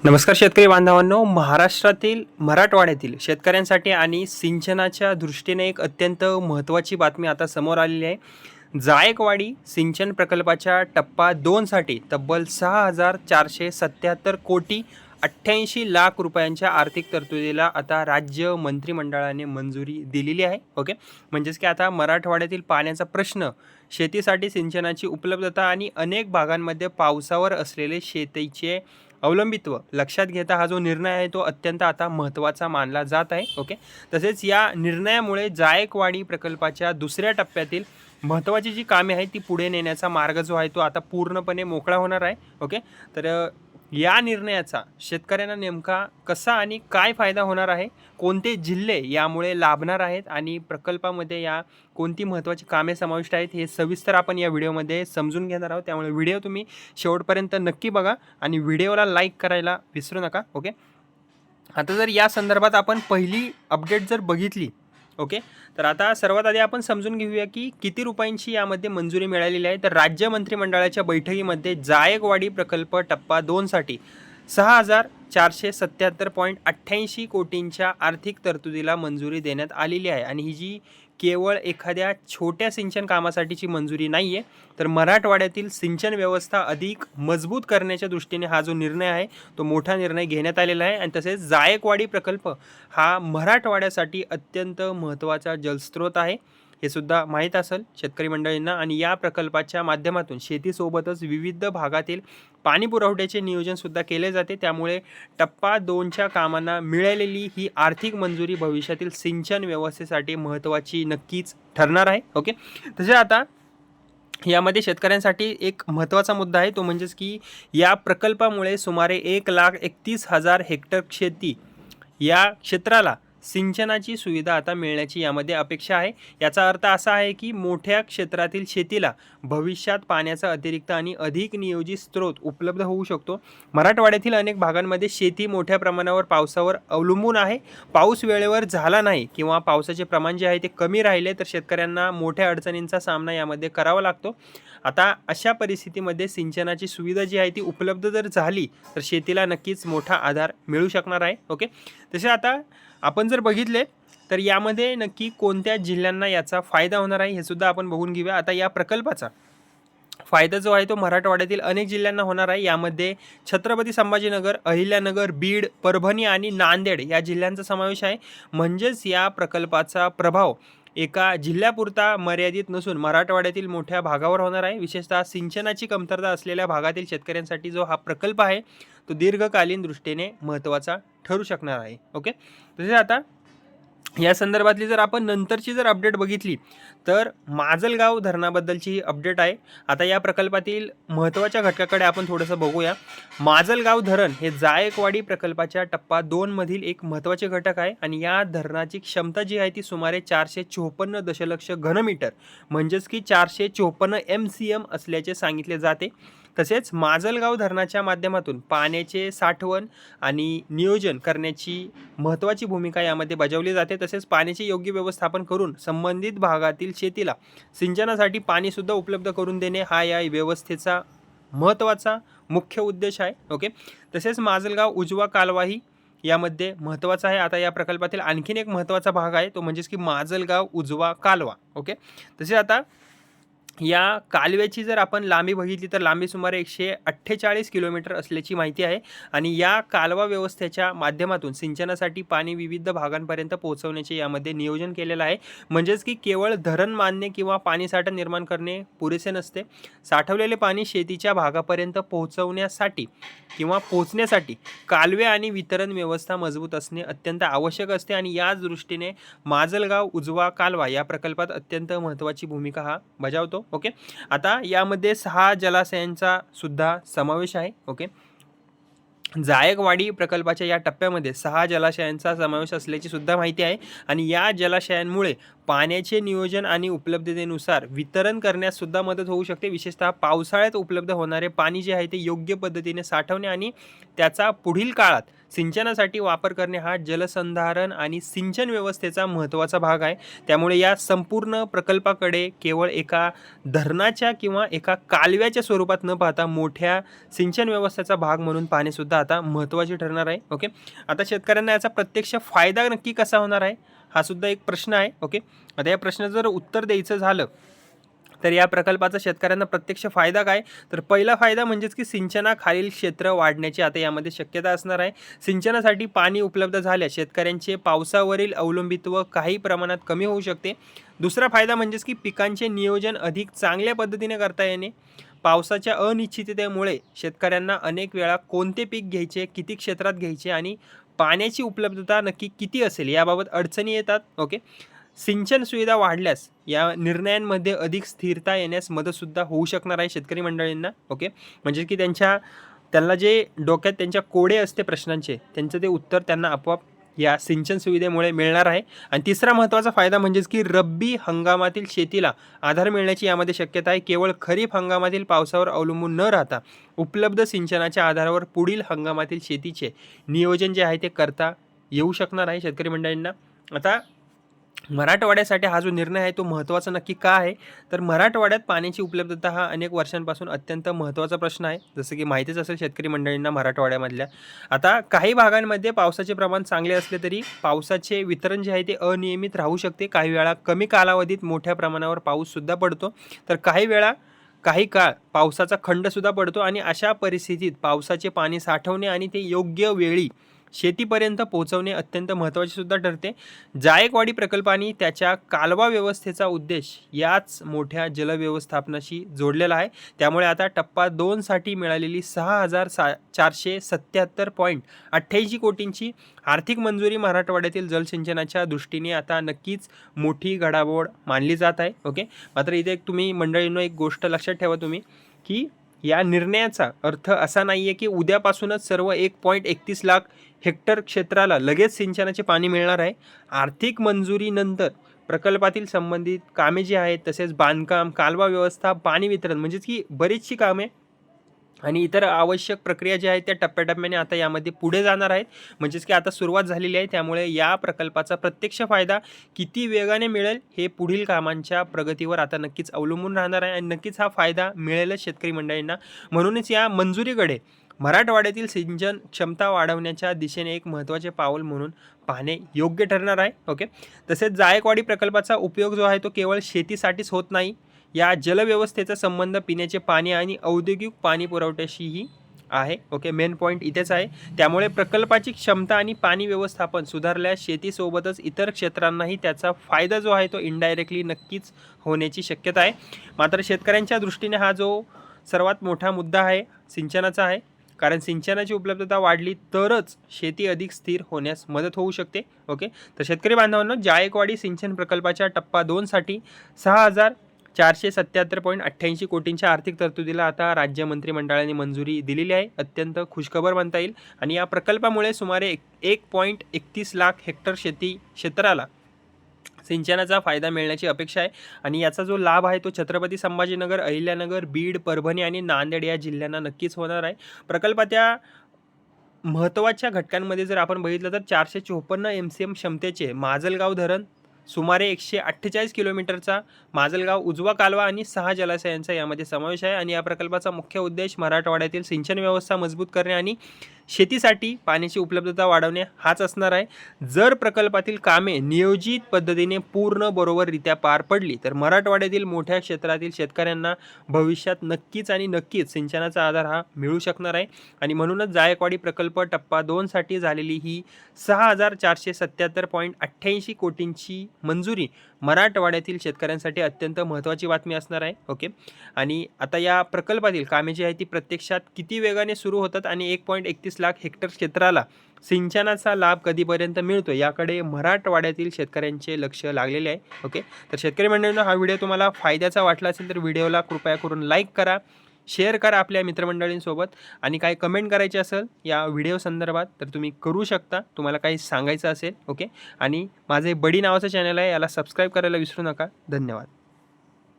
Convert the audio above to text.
नमस्कार शेतकरी बांधवांनो, महाराष्ट्रातील मराठवाड्यातील शेतकऱ्यांसाठी आणि सिंचनाच्या दृष्टीने एक अत्यंत महत्त्वाची बातमी आता समोर आलेली आहे. जायकवाडी सिंचन प्रकल्पाच्या टप्पा 2 साठी तब्बल 6,477 कोटी 88 लाख रुपयांच्या आर्थिक तरतुदीला आता राज्य मंत्रिमंडळाने मंजुरी दिलेली आहे. ओके, म्हणजेच की आता मराठवाड्यातील पाण्याचा प्रश्न, शेतीसाठी सिंचनाची उपलब्धता आणि अनेक भागांमध्ये पावसावर असलेले शेतीचे अवलंबित्व लक्षात घेता हा जो निर्णय आहे तो अत्यंत आता महत्त्वाचा मानला जात आहे. ओके, तसेच या निर्णयामुळे जायकवाडी प्रकल्पाच्या दुसऱ्या टप्प्यातील महत्त्वाची जी कामे आहेत ती पुढे नेण्याचा मार्ग जो आहे तो आता पूर्णपणे मोकळा होणार आहे. ओके, तर या निर्णयाचा शेतकऱ्यांना नेमका कसा आणि काय फायदा होणार आहे, कोणते जिल्हे यामुळे लाभणार आहेत आणि प्रकल्पामध्ये या कोणती महत्त्वाची कामे समाविष्ट आहेत हे सविस्तर आपण या व्हिडिओमध्ये समजून घेणार आहोत. त्यामुळे व्हिडिओ तुम्ही शेवटपर्यंत नक्की बघा आणि व्हिडिओला लाईक करायला विसरू नका. ओके, आता जर या संदर्भात आपण पहिली अपडेट जर बघितली, ओके, तर आता सर्वात आधी आपण समजून घेऊया की किती रुपयांची यामध्ये मंजुरी मिळालेली आहे. तर राज्य मंत्रिमंडळाच्या बैठकीमध्ये जायकवाडी प्रकल्प टप्पा 2 साठी 6,477.88 कोटींच्या आर्थिक तरतुदीला मंजुरी देण्यात आलेली आहे. आणि ही जी केवळ एखाद्या छोट्या सिंचन कामासाठीची मंजुरी नाही आहे, तर मराठवाड्यातील सिंचन व्यवस्था अधिक मजबूत करण्याच्या दृष्टीने हा जो निर्णय आहे तो मोठा निर्णय घेण्यात आलेला आहे. आणि तसेच जायकवाडी प्रकल्प हा मराठवाड्यासाठी अत्यंत महत्त्वाचा जलस्रोत आहे, हे सुद्धा माहीत असेल शेतकरी मंडळींना. आणि या प्रकल्पाच्या माध्यमातून शेतीसोबतच विविध भागातील पाणी पुरवठ्याचे नियोजनसुद्धा केले जाते. त्यामुळे टप्पा 2च्या कामांना मिळालेली ही आर्थिक मंजुरी भविष्यातील सिंचन व्यवस्थेसाठी महत्त्वाची नक्कीच ठरणार आहे. ओके, तसे आता यामध्ये शेतकऱ्यांसाठी एक महत्त्वाचा मुद्दा आहे तो म्हणजेच की या प्रकल्पामुळे सुमारे 1,31,000 हेक्टर शेती या क्षेत्राला सिंचनाची सुविधा आता मिळण्याची यामध्ये अपेक्षा आहे. याचा अर्थ असा आहे की मोठ्या क्षेत्रातील शेतीला भविष्यात पाण्याचा अतिरिक्त आणि अधिक नियोजित स्रोत उपलब्ध होऊ शकतो. मराठवाड्यातील अनेक भागांमध्ये शेती मोठ्या प्रमाणावर पावसावर अवलंबून आहे. पाऊस वेळेवर झाला नाही किंवा पावसाचे प्रमाण जे आहे ते कमी राहिले तर शेतकऱ्यांना मोठ्या अडचणींचा सामना यामध्ये करावा लागतो. आता अशा परिस्थितीमध्ये सिंचनाची सुविधा जी आहे ती उपलब्ध जर झाली तर शेतीला नक्कीच मोठा आधार मिळू शकणार आहे. ओके, तसे आता आपण जर बघितले तर यामध्ये नक्की कोणत्या जिल्ह्यांना याचा फायदा होणार आहे हे सुद्धा आपण बघून घेऊया. आता या प्रकल्पाचा फायदा जो आहे तो मराठवाड्यातील अनेक जिल्ह्यांना होणार आहे. यामध्ये छत्रपती संभाजीनगर, अहिल्यानगर, बीड, परभणी आणि नांदेड या जिल्ह्यांचा समावेश आहे. म्हणजेच या प्रकल्पाचा प्रभाव एका जिल्ह्यापुरता मर्यादित नसून मराठवाड्यातील मोठ्या भागावर होणार आहे. विशेषतः सिंचनाची कमतरता असलेल्या भागातील शेतकऱ्यांसाठी जो हा प्रकल्प आहे तो दीर्घकालीन दृष्टीने महत्त्वाचा ठरू शकणार आहे. ओके, तसे आता या संदर्भातली जर आपण नंतरची जर अपडेट बघितली तर माजलगाव धरणाबद्दलची ही अपडेट आहे. आता या प्रकल्पातील महत्त्वाच्या घटकाकडे आपण थोडंसं बघूया. माजलगाव धरण हे जायकवाडी प्रकल्पाच्या टप्पा 2 मधील एक महत्त्वाचे घटक आहे आणि या धरणाची क्षमता जी आहे ती सुमारे 454 दशलक्ष घनमीटर म्हणजेच की 454 MCM असल्याचे सांगितले जाते. तसेच माजलगाव धरणाच्या माध्यमातून पाण्याचे साठवण आणि नियोजन करण्याची महत्त्वाची भूमिका यामध्ये बजावली जाते. तसेच पाण्याचे योग्य व्यवस्थापन करून संबंधित भागातील शेतीला सिंचनासाठी पाणीसुद्धा उपलब्ध करून देणे हा या व्यवस्थेचा महत्त्वाचा मुख्य उद्देश आहे. ओके, तसेच माजलगाव उजवा कालवाही यामध्ये महत्त्वाचा आहे. आता या प्रकल्पातील आणखीन एक महत्त्वाचा भाग आहे तो म्हणजेच की माजलगाव उजवा कालवा. ओके, तसे आता या कालव्याची जर आपण लांबी बघितली तर लांबी सुमारे 148 किलोमीटर असल्याची माहिती आहे. आणि या कालवा व्यवस्थेच्या माध्यमातून सिंचनासाठी पाणी विविध भागांपर्यंत पोहोचवण्याचे यामध्ये नियोजन केलेलं आहे. म्हणजेच की केवळ धरण बांधणे किंवा पाणीसाठा निर्माण करणे पुरेसे नसते. साठवलेले पाणी शेतीच्या भागापर्यंत पोहोचवण्यासाठी किंवा पोहोचण्यासाठी कालवे आणि वितरण व्यवस्था मजबूत असणे अत्यंत आवश्यक असते. आणि याच दृष्टीने माजलगाव उजवा कालवा या प्रकल्पात अत्यंत महत्त्वाची भूमिका हा बजावतो. ओके, आता यामध्ये 6 जलाशयांचा सुद्धा समावेश आहे. ओके, जायकवाडी प्रकल्पाच्या या टप्प्यामध्ये 6 जलाशयांचा समावेश असल्याची सुद्धा माहिती आहे. आणि या जलाशयांमुळे पाण्याचे नियोजन आणि उपलब्धतेनुसार वितरण करण्यास सुद्धा मदत होऊ शकते. विशेषतः पावसाळ्यात उपलब्ध होणारे पाणी जे आहे ते योग्य पद्धतीने साठवणे आणि त्याचा पुढील काळात सिंचनासाठी वापर करणे हा जलसंधारण आणि सिंचन व्यवस्थेचा महत्त्वाचा भाग आहे. त्यामुळे या संपूर्ण प्रकल्पाकडे केवळ एका धरणाच्या किंवा एका कालव्याच्या स्वरूपात न पाहता मोठ्या सिंचन व्यवस्थेचा भाग म्हणून पाहणे सुद्धा आता महत्त्वाचे ठरणार आहे. ओके, आता शेतकऱ्यांना याचा प्रत्यक्ष फायदा नक्की कसा होणार आहे हा सुद्धा एक प्रश्न आहे. ओके, आता या प्रश्नाचं जर उत्तर द्यायचं झालं तर या प्रकल्पाचा शेतकऱ्यांना प्रत्यक्ष फायदा काय, तर पहिला फायदा म्हणजेच की सिंचनाखालील क्षेत्र वाढण्याची आता यामध्ये शक्यता असणार आहे. सिंचनासाठी पाणी उपलब्ध झाल्यास शेतकऱ्यांचे पावसावरील अवलंबित्व काही प्रमाणात कमी होऊ शकते. दुसरा फायदा म्हणजेच की पिकांचे नियोजन अधिक चांगल्या पद्धतीने करता येणे. पावसाच्या अनिश्चिततेमुळे शेतकऱ्यांना अनेक वेळा कोणते पीक घ्यायचे, किती क्षेत्रात घ्यायचे आणि पाण्याची उपलब्धता नक्की किती असेल याबाबत अडचणी येतात. ओके, सिंचन सुविधा वाढल्यास या निर्णयांमध्ये अधिक स्थिरता येण्यास मदतसुद्धा होऊ शकणार आहे शेतकरी मंडळींना. ओके, म्हणजे की त्यांना जे डोक्यात त्यांच्या कोडे असते प्रश्नांचे त्यांचं ते उत्तर त्यांना आपोआप या सिंचन सुविधेमुळे मिळणार आहे. आणि तिसरा महत्त्वाचा फायदा म्हणजेच की रब्बी हंगामातील शेतीला आधार मिळण्याची यामध्ये शक्यता आहे. केवळ खरीप हंगामातील पावसावर अवलंबून न राहता उपलब्ध सिंचनाच्या आधारावर पुढील हंगामातील शेतीचे नियोजन जे आहे ते करता येऊ शकणार आहे शेतकरी मंडळींना. आता मराठवाड्यासाठी हा जो निर्णय आहे तो महत्त्वाचा नक्की का आहे, तर मराठवाड्यात पाण्याची उपलब्धता हा अनेक वर्षांपासून अत्यंत महत्त्वाचा प्रश्न आहे, जसं की माहितीच असेल शेतकरी मंडळींना मराठवाड्यामधल्या. आता काही भागांमध्ये पावसाचे प्रमाण चांगले असले तरी पावसाचे वितरण जे आहे ते अनियमित राहू शकते. काही वेळा कमी कालावधीत मोठ्या प्रमाणावर पाऊससुद्धा पडतो, तर काही काळ पावसाचा खंडसुद्धा पडतो आणि अशा परिस्थितीत पावसाचे पाणी साठवणे आणि ते योग्य वेळी शेतीपर्यंत पोहोचवणे अत्यंत महत्त्वाचे सुद्धा ठरते. जायकवाडी प्रकल्पाने त्याच्या कालवा व्यवस्थेचा उद्देश याच मोठ्या जलव्यवस्थापनाशी जोडलेला आहे. त्यामुळे आता टप्पा 2 साठी मिळालेली 6,477.88 कोटींची आर्थिक मंजुरी मराठवाड्यातील जलसिंचनाच्या दृष्टीने आता नक्कीच मोठी घडामोड मानली जात आहे. ओके, मात्र इथे एक तुम्ही मंडळींनो एक गोष्ट लक्षात ठेवा तुम्ही की या निर्णयाचा अर्थ असा नाही आहे की उद्यापासूनच सर्व 1.31 लाख हेक्टर क्षेत्राला लगेच सिंचनाचे पाणी मिळणार आहे. आर्थिक मंजुरीनंतर प्रकल्पातील संबंधित कामे जी आहेत तसेच बांधकाम, कालवा व्यवस्था, पाणी वितरण म्हणजेच की बरीचशी कामे आणि इतर आवश्यक प्रक्रिया ज्या आहेत त्या टप्प्याटप्प्याने आता यामध्ये पुढे जाणार आहेत. म्हणजेच की आता सुरुवात झालेली आहे. त्यामुळे या प्रकल्पाचा प्रत्यक्ष फायदा किती वेगाने मिळेल हे पुढील कामांच्या प्रगतीवर आता नक्कीच अवलंबून राहणार आहे आणि नक्कीच हा फायदा मिळेलच शेतकरी मंडळींना. म्हणूनच या मंजुरीकडे मराठवाड्यातील सिंचन क्षमता वाढवण्याच्या दिशेने एक महत्त्वाचे पाऊल म्हणून पाहणे योग्य ठरणार आहे. ओके, तसेच जायकवाडी प्रकल्पाचा उपयोग जो आहे तो केवळ शेतीसाठीच होत नाही. या जलव्यवस्थेचा संबंध पिण्याचे पाणी आणि औद्योगिक पाणी पुरवठ्याशीही आहे. ओके, मेन पॉईंट इथेच आहे. त्यामुळे प्रकल्पाची क्षमता आणि पाणी व्यवस्थापन सुधारल्यास शेतीसोबतच इतर क्षेत्रांनाही त्याचा फायदा जो आहे तो इनडायरेक्टली नक्कीच होण्याची शक्यता आहे. मात्र शेतकऱ्यांच्या दृष्टीने हा जो सर्वात मोठा मुद्दा आहे सिंचनाचा आहे, कारण सिंचनाची उपलब्धता वाढली तरच शेती अधिक स्थिर होण्यास मदत होऊ शकते. ओके, तर शेतकरी बांधवांनो, जायकवाडी सिंचन प्रकल्पाच्या टप्पा 2 साठी 6,477.88 कोटींच्या आर्थिक तरतुदीला आता राज्य मंत्रिमंडळाने मंजुरी दिलेली आहे. अत्यंत खुशखबर म्हणता येईल आणि या प्रकल्पामुळे सुमारे 1.31 लाख हेक्टर शेती क्षेत्राला सिंचनाचा फायदा मिळण्याची अपेक्षा आहे आणि याचा जो लाभ आहे तो छत्रपती संभाजीनगर, अहिल्यानगर, बीड, परभणी आणि नांदेड या जिल्ह्यांना नक्कीच होणार आहे. प्रकल्पाच्या महत्त्वाच्या घटकांमध्ये जर आपण बघितलं तर 454 MCM क्षमतेचे माजलगाव धरण, सुमारे 148 किलोमीटरचा माजलगाव उजवा कालवा आणि 6 जलाशयांचा यामध्ये समावेश आहे. आणि या प्रकल्पाचा मुख्य उद्देश मराठवाड्यातील सिंचन व्यवस्था मजबूत करणे आणि शेतीसाठी पाण्याची उपलब्धता वाढवणे हाच असणार आहे. जर प्रकल्पातील कामे नियोजित पद्धतीने पूर्ण बरोबररित्या पार पडली तर मराठवाड्यातील मोठ्या क्षेत्रातील शेतकऱ्यांना भविष्यात नक्कीच सिंचनाचा आधार हा मिळू शकणार आहे. आणि म्हणूनच जायकवाडी प्रकल्प टप्पा 2 साठी झालेली ही 6,477.88 कोटींची मंजुरी मराठवाड्यातील शेतकऱ्यांसाठी अत्यंत महत्त्वाची बातमी असणार आहे. ओके, आणि आता या प्रकल्पातील कामे जी आहे ती प्रत्यक्षात किती वेगाने सुरू होतात आणि 1.31 लाख हेक्टर क्षेत्राला सिंचनाचा लाभ कधीपर्यंत मिळतो याकडे मराठवाड्यातील शेतकऱ्यांचे लक्ष लागलेले आहे. ओके, तर शेतकरी मंडळींनो, हा व्हिडिओ तुम्हाला फायद्याचा वाटला असेल तर व्हिडिओला कृपया करून लाईक करा, शेअर करा आपल्या मित्रमंडळींसोबत आणि काही कमेंट करायचे असेल या व्हिडिओ संदर्भात तर तुम्ही करू शकता, तुम्हाला काही सांगायचं असेल. ओके, आणि माझे बडी नावाचं चॅनल आहे, याला सबस्क्राईब करायला विसरू नका. धन्यवाद.